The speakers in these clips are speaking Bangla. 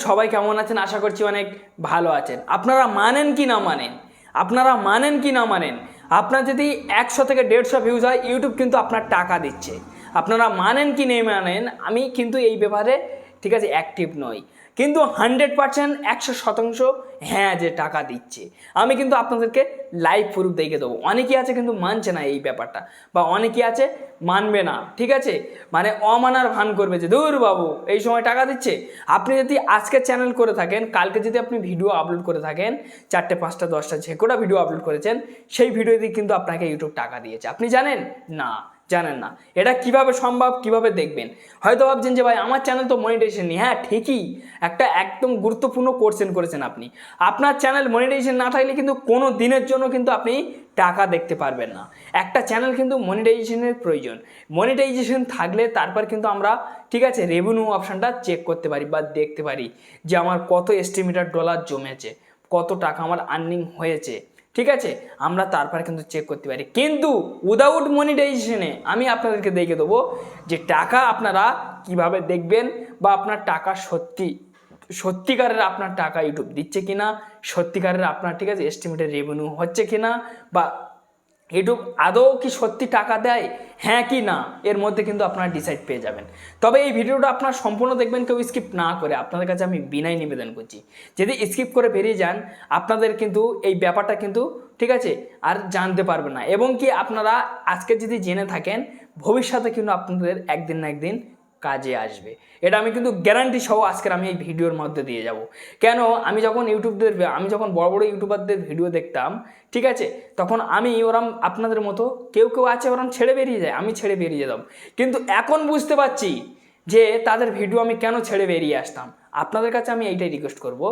সবাই কেমন আছেন? আশা করছি অনেক ভালো আছেন। আপনারা মানেন কি না মানেন, আপনার যদি 100 থেকে 150 ভিউজ হয় ইউটিউব কিন্তু আপনার টাকা দিচ্ছে। আপনারা মানেন কি নেই মানেন, আমি কিন্তু এই ব্যাপারে ঠিক আছে অ্যাক্টিভ নই, কিন্তু 100% 100% হ্যাঁ যে টাকা দিচ্ছে। আমি কিন্তু আপনাদেরকে লাইভ প্রুফ দেখে দেবো। অনেকেই আছে কিন্তু মানছে না এই ব্যাপারটা, বা অনেকেই আছে মানবে না, ঠিক আছে, মানে অমানার ভান করবে যে দূর বাবু এই সময় টাকা দিচ্ছে। আপনি যদি আজকে চ্যানেল করে থাকেন, কালকে যদি আপনি ভিডিও আপলোড করে থাকেন, 4টে 5টা 10টা যে কটা ভিডিও আপলোড করেছেন সেই ভিডিওতে কিন্তু আপনাকে ইউটিউব টাকা দিয়েছে। আপনি জানেন না? জানেন না। এটা কিভাবে সম্ভব, কিভাবে দেখবেন? হয়তো ভাবছেন যে ভাই আমার চ্যানেল তো মনিটাইজেশন নেই। হ্যাঁ ঠিকই, একটা একদম গুরুত্বপূর্ণ কোশ্চেন করেছেন আপনি। আপনার চ্যানেল মনিটাইজেশন না থাকলে কিন্তু কোনো দিনের জন্য কিন্তু আপনি টাকা দেখতে পারবেন না। একটা চ্যানেল কিন্তু মনিটাইজেশনের প্রয়োজন। মনিটাইজেশন থাকলে তারপর কিন্তু আমরা ঠিক আছে রেভিনিউ অপশানটা চেক করতে পারি বা দেখতে পারি যে আমার কত এস্টিমেটেড ডলার জমেছে, কত টাকা আমার আর্নিং হয়েছে, ঠিক আছে, আমরা তারপরে কিন্তু চেক করতে পারি। কিন্তু উইদাউট মনিটাইজেশনে আমি আপনাদেরকে দেখে দেবো যে টাকা আপনারা কিভাবে দেখবেন, বা আপনার টাকা সত্যিকারের আপনার টাকা ইউটিউব দিচ্ছে কিনা, সত্যিকারের আপনার ঠিক আছে এস্টিমেটেড রেভিনিউ হচ্ছে কিনা, বা ইউটিউব আদৌ কি সত্যি টাকা দেয়, হ্যাঁ কি না, এর মধ্যে কিন্তু আপনারা ডিসাইড পেয়ে যাবেন। তবে এই ভিডিওটা আপনারা সম্পূর্ণ দেখবেন, কেউ স্কিপ না করে। আপনাদের কাছে আমি বিনয় নিবেদন করছি, যদি স্কিপ করে বেরিয়ে যান আপনাদের কিন্তু এই ব্যাপারটা কিন্তু ঠিক আছে আর জানতে পারবেন না, এবং কি আপনারা আজকে যদি জেনে থাকেন ভবিষ্যতে কিন্তু আপনাদের একদিন না একদিন কাজে আসবে। এটা আমি কিন্তু গ্যারান্টি সহ আজকের আমি এই ভিডিওর মধ্যে দিয়ে যাব। কেন, আমি যখন বড় বড় ইউটিউবারদের ভিডিও দেখতাম, ঠিক আছে, তখন আমি ওরম আপনাদের মতো কেউ আছে ওরম ছেড়ে বেরিয়ে যায়, আমি ছেড়ে বেরিয়ে যেতাম। কিন্তু এখন বুঝতে পারছি যে তাদের ভিডিও আমি কেন ছেড়ে বেরিয়ে আসতাম। আপনাদের কাছে আমি এইটাই রিকোয়েস্ট করব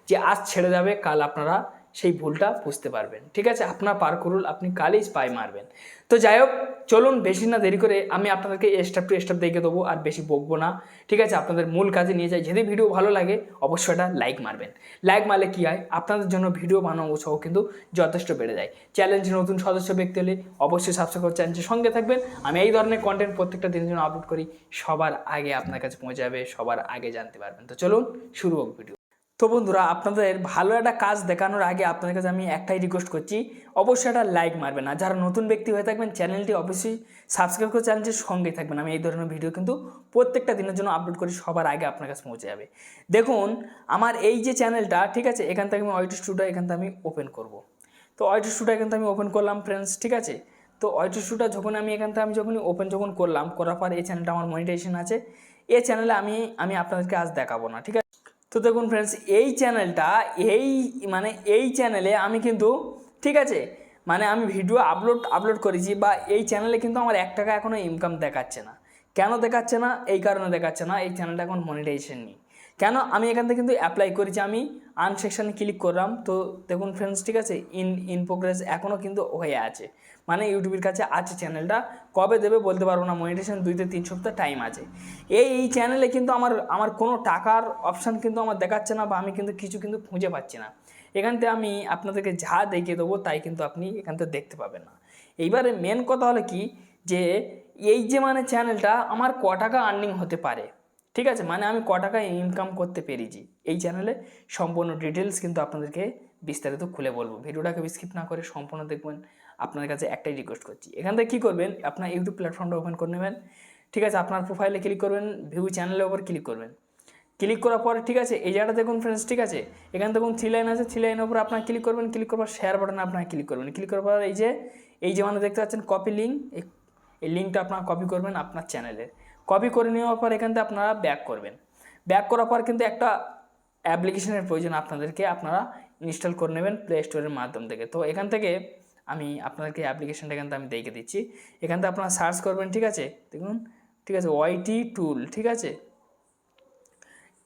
যে আজ ছেড়ে যাবে, কাল আপনারা সেই ভুলটা বুঝতে পারবেন, ঠিক আছে, আপনার পার করুল আপনি কালই পাই মারবেন। তো যাই হোক, চলুন বেশি না দেরি করে আমি আপনাদেরকে স্টেপ টু স্টেপ দেখে দেবো, আর বেশি বকবো না, ঠিক আছে, আপনাদের মূল কাজে নিয়ে যাই। যদি ভিডিও ভালো লাগে অবশ্যই এটা লাইক মারবেন। লাইক মারলে কী হয়, আপনাদের জন্য ভিডিও বানানো সহ কিন্তু যথেষ্ট বেড়ে যায়। চ্যালেঞ্জে নতুন সদস্য ব্যক্তি হলে অবশ্যই সাবস্ক্রাইব করে চ্যানেলের সঙ্গে থাকবেন। আমি এই ধরনের কন্টেন্ট প্রত্যেকটা দিনের জন্য আপলোড করি, সবার আগে আপনার কাছে পৌঁছে যাবে, সবার আগে জানতে পারবেন। তো চলুন শুরু হোক ভিডিও। তো বন্ধুরা, আপনাদের ভালো একটা কাজ দেখানোর আগে আপনাদের কাছে আমি একটাই রিকোয়েস্ট করছি, অবশ্যই একটা লাইক মারবেন। আর যারা নতুন ব্যক্তি হয়ে থাকবেন চ্যানেলটি অবশ্যই সাবস্ক্রাইব করে চ্যানেলটির সঙ্গেই থাকবেন। আমি এই ধরনের ভিডিও কিন্তু প্রত্যেকটা দিনের জন্য আপলোড করি, সবার আগে আপনার কাছে পৌঁছে যাবে। দেখুন আমার এই যে চ্যানেলটা, ঠিক আছে, এখান থেকে আমি ওয়াইটি স্টুডিও এখান থেকে আমি ওপেন করব। তো ওয়াইটি স্টুডিও এখান থেকে আমি ওপেন করলাম ফ্রেন্ডস, ঠিক আছে। তো ওয়াইটি স্টুডিও যখন আমি এখান থেকে যখনই ওপেন করলাম, করার পর এই চ্যানেলটা আমার মনিটাইজেশন আছে। এই চ্যানেলে আমি আপনাদেরকে আজ দেখাবো না, ঠিক আছে। তো দেখুন ফ্রেন্ডস, এই চ্যানেলটা এই চ্যানেলে আমি কিন্তু ঠিক আছে আমি ভিডিও আপলোড করেছি, বা এই চ্যানেলে কিন্তু আমার 1 টাকা এখনও ইনকাম দেখাচ্ছে না। কেন দেখাচ্ছে না? এই কারণে দেখাচ্ছে না, এই চ্যানেলটা এখন মনিটাইজেশন নেই। কেন, আমি এখান থেকে কিন্তু অ্যাপ্লাই করেছি, আমি আর্ন সেকশানে ক্লিক করলাম। তো দেখুন ফ্রেন্ডস, ঠিক আছে, ইন প্রোগ্রেস এখনও কিন্তু হয়ে আছে, মানে ইউটিউবের কাছে আছে চ্যানেলটা। কবে দেবে বলতে পারবো না, মনিটাইজেশন 2 থেকে 3 সপ্তাহ টাইম আছে। এই চ্যানেলে কিন্তু আমার কোনো টাকার অপশান কিন্তু আমার দেখাচ্ছে না, বা আমি কিন্তু কিছু কিন্তু খুঁজে পাচ্ছি না। এখান থেকে আমি আপনাদেরকে যা দেখিয়ে দেবো তাই কিন্তু আপনি এখান থেকে দেখতে পাবেন না। এইবারে মেন কথা হলো কি, যে এই যে চ্যানেলটা আমার ক টাকা আর্নিং হতে পারে, ঠিক আছে, আমি ক টাকা ইনকাম করতে পেরেছি এই চ্যানেলে, সম্পূর্ণ ডিটেলস কিন্তু আপনাদেরকে বিস্তারিত খুলে বলবো। ভিডিওটাকে স্কিপ না করে সম্পূর্ণ দেখবেন, আপনাদের কাছে একটাই রিকোয়েস্ট করছি। এখান থেকে কী করবেন, আপনার ইউটিউব প্ল্যাটফর্মটা ওপেন করে নেবেন, ঠিক আছে, আপনার প্রোফাইলে ক্লিক করবেন, ভিউ চ্যানেলের ওপর ক্লিক করবেন। ক্লিক করার পরে ঠিক আছে এই জায়গাটা দেখুন ফ্রেন্ডস, ঠিক আছে, এখানে দেখুন 3 লাইন আছে, 3 লাইনের উপর আপনার ক্লিক করবেন। ক্লিক করার পর শেয়ার বাটনে আপনার ক্লিক করবেন। ক্লিক করার পর এই যে দেখতে পাচ্ছেন কপি লিঙ্ক, এই লিঙ্কটা আপনারা কপি করবেন আপনার চ্যানেলের। কপি করে নেওয়ার পর এখান থেকে আপনারা ব্যাক করবেন। ব্যাক করার পর কিন্তু একটা অ্যাপ্লিকেশনের প্রয়োজন আপনারা ইনস্টল করে নেবেন প্লে স্টোরের মাধ্যম থেকে। তো এখান থেকে আমি আপনাদেরকে অ্যাপ্লিকেশনটা এখান থেকে আমি দেখে দিচ্ছি। এখান থেকে আপনারা সার্চ করবেন, ঠিক আছে, দেখুন, ঠিক আছে, ওয়াইটি টুল, ঠিক আছে,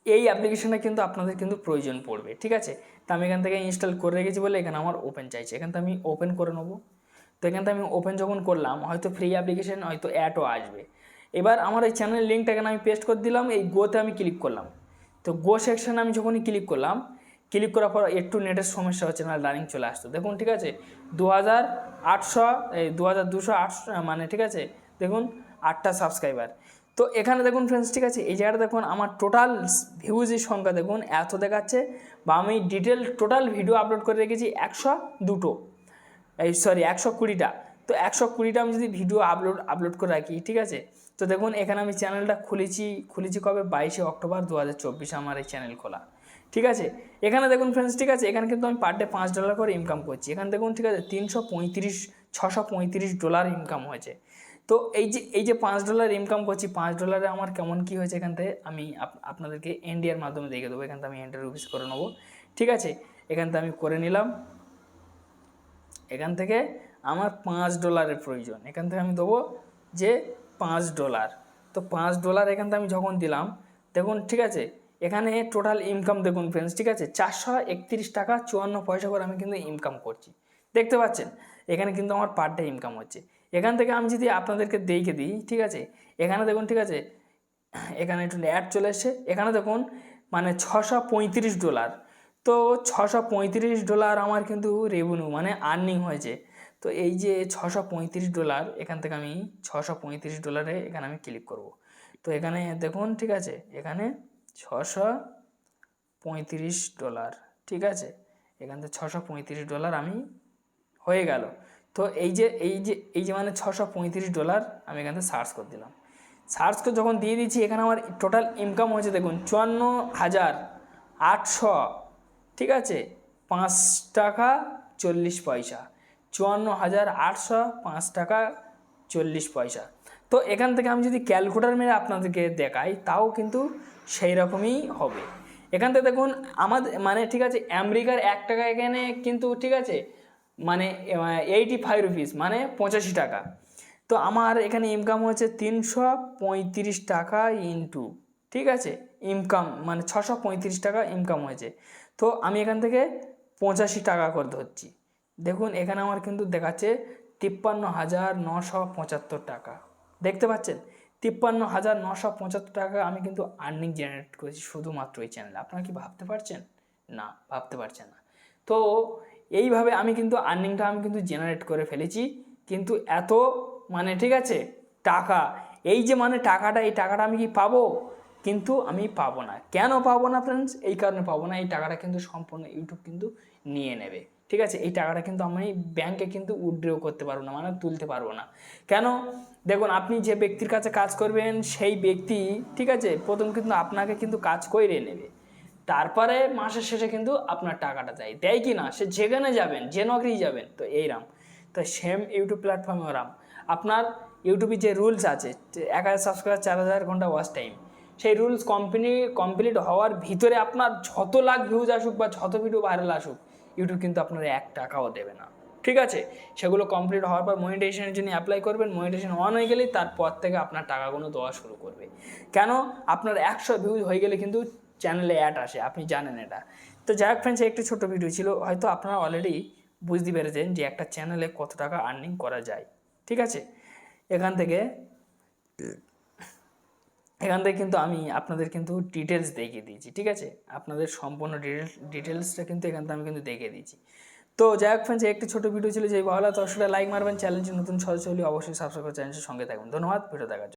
এই অ্যাপ্লিকেশনটা কিন্তু আপনাদের কিন্তু প্রয়োজন পড়বে, ঠিক আছে। তো আমি এখান থেকে ইনস্টল করে রেখেছি বলে এখানে আমার ওপেন চাইছে, এখান থেকে আমি ওপেন করে নেবো। তো এখান থেকে আমি ওপেন যখন করলাম, হয়তো ফ্রি অ্যাপ্লিকেশন, হয়তো অ্যাডও আসবে। এবার আমার এই চ্যানেলের লিঙ্কটা এখানে আমি পেস্ট করে দিলাম, এই গোতে আমি ক্লিক করলাম। তো গো সেকশানে আমি যখনই ক্লিক করলাম, ক্লিক করার পর একটু নেটের সমস্যা হচ্ছে না, রানিং চলে আসতো দেখুন, ঠিক আছে, 2208 ঠিক আছে, দেখুন 8টা সাবস্ক্রাইবার। তো এখানে দেখুন ফ্রেন্ডস, ঠিক আছে, এই জায়গাটা দেখুন আমার টোটাল ভিউজের সংখ্যা দেখুন এত দেখাচ্ছে, বা আমি টোটাল ভিডিও আপলোড করে রেখেছি 102টো, 120টা। তো 120টা আমি যদি ভিডিও আপলোড করে রাখি, ঠিক আছে, তো দেখুন এখানে আমি চ্যানেলটা খুলেছি কবে, 22শে অক্টোবর 2024 আমার এই চ্যানেল খোলা, ঠিক আছে। এখানে দেখুন ফ্রেন্ডস, ঠিক আছে, এখানে কিন্তু আমি পার ডে $5 করে ইনকাম করছি। এখানে দেখুন, ঠিক আছে, $635 ইনকাম হয়েছে। তো এই যে $5 ইনকাম করছি, $5 আমার কেমন কী হয়েছে এখান থেকে আমি আপনাদেরকে এনডিআর মাধ্যমে দেখে দেবো। এখান থেকে আমি এন্টার রুপিস করে নেবো, ঠিক আছে। এখান থেকে আমি করে নিলাম, এখান থেকে আমার $5 প্রয়োজন, এখান থেকে আমি দেবো যে $5। তো $5 এখান থেকে আমি যখন দিলাম, দেখুন, ঠিক আছে, এখানে টোটাল ইনকাম দেখুন ফ্রেন্ডস, ঠিক আছে, $431.54 করে আমি কিন্তু ইনকাম করছি, দেখতে পাচ্ছেন। এখানে কিন্তু আমার পার ডে ইনকাম হচ্ছে। এখান থেকে আমি যদি আপনাদেরকে দেখে দিই, ঠিক আছে, এখানে দেখুন, ঠিক আছে, এখানে একটু অ্যাড চলে এসছে, এখানে দেখুন মানে $635। তো $635 আমার কিন্তু রেভিনিউ মানে আর্নিং হয়েছে। তো এই যে $635, এখান থেকে আমি $635 এখানে আমি ক্লিক করব। তো এখানে দেখুন, ঠিক আছে, এখানে $635, ঠিক আছে, এখান থেকে $635 আমি হয়ে গেল। তো এই যে মানে $635 আমি এখান থেকে সার্চ করে দিলাম। সার্চ করে যখন দিয়ে দিচ্ছি, এখানে আমার টোটাল ইনকাম হয়েছে দেখুন 54,800, ঠিক আছে, 5 টাকা 40 পয়সা, 54,805 টাকা 40 পয়সা। তো এখান থেকে আমি যদি ক্যালকুলেটর মেরে আপনাদেরকে দেখাই, তাও কিন্তু সেই রকমই হবে। এখান থেকে দেখুন আমাদের মানে, ঠিক আছে, আমেরিকার 1 টাকা এখানে কিন্তু, ঠিক আছে, মানে 85 রুপিস মানে 85 টাকা। তো আমার এখানে ইনকাম হচ্ছে 335 টাকা ইন্টু, ঠিক আছে, ইনকাম মানে 635 টাকা ইনকাম হয়েছে। তো আমি এখান থেকে 85 টাকা করে ধরছি। দেখুন এখানে আমার কিন্তু দেখাচ্ছে 53,975 টাকা, দেখতে পাচ্ছেন, 53,975 টাকা আমি কিন্তু আর্নিং জেনারেট করেছি শুধুমাত্র এই চ্যানেলে। আপনারা কি ভাবতে পারছেন? না, ভাবতে পারছেন না। তো এইভাবে আমি কিন্তু আর্নিংটা আমি কিন্তু জেনারেট করে ফেলেছি। কিন্তু এত মানে, ঠিক আছে, টাকা, এই যে মানে টাকাটা, এই টাকাটা আমি কি পাবো? কিন্তু আমি পাবো না। কেন পাবো না ফ্রেন্ডস? এই কারণে পাবো না, এই টাকাটা কিন্তু সম্পূর্ণ ইউটিউব কিন্তু নিয়ে নেবে, ঠিক আছে। এই টাকাটা কিন্তু আমি ব্যাংকে কিন্তু উইথড্র করতে পারবো না, মানে তুলতে পারবো না। কেন? দেখুন, আপনি যে ব্যক্তির কাছে কাজ করবেন, সেই ব্যক্তি, ঠিক আছে, প্রথম কিন্তু আপনাকে কিন্তু কাজ করিয়ে নেবে, তারপরে মাসের শেষে কিন্তু আপনার টাকাটা দেয় কি না, সে যেখানে যাবেন, যে নগরী যাবেন, তো এইরাম। তো সেম ইউটিউব প্ল্যাটফর্মে ওরাম আপনার ইউটিউবে যে রুলস আছে, 1000 সাবস্ক্রাইবার 4000 ঘন্টা ওয়াচ টাইম, সেই রুলস কমপ্লিট হওয়ার ভিতরে আপনার যত লাখ ভিউজ আসুক বা যত ভিডিও ভাইরাল আসুক, ইউটিউব কিন্তু আপনার 1 টাকাও দেবে না, ঠিক আছে। সেগুলো কমপ্লিট হওয়ার পর মনিটাইজেশনের জন্য অ্যাপ্লাই করবেন, মনিটাইজেশন অন হয়ে গেলেই তারপর থেকে আপনার টাকাগুলো দেওয়া শুরু করবে। কেন? আপনার 100 ভিউজ হয়ে গেলে কিন্তু চ্যানেলে অ্যাড আসে, আপনি জানেন এটা। তো যাই হোক ফ্রেন্ডস, একটি ছোটো ভিডিও ছিল, হয়তো আপনারা অলরেডি বুঝতে পেরেছেন যে একটা চ্যানেলে কত টাকা আর্নিং করা যায়, ঠিক আছে। এখান থেকে কিন্তু আমি আপনাদের কিন্তু ডিটেলস দেখিয়ে দিয়েছি, ঠিক আছে, আপনাদের সম্পূর্ণ ডিটেলসটা কিন্তু এখান থেকে আমি কিন্তু দেখিয়ে দিয়েছি। তো যাই হোক ফ্রেন্ডস, একটি ছোটো ভিডিও ছিল, যে ভালো লাগতো অবশ্যই লাইক মারবেন, চ্যানেলটি নতুন সদস্য হলে অবশ্যই সাবস্ক্রাইব করে চ্যানেলের সঙ্গে থাকবেন। ধন্যবাদ ভিডিও দেখার জন্য।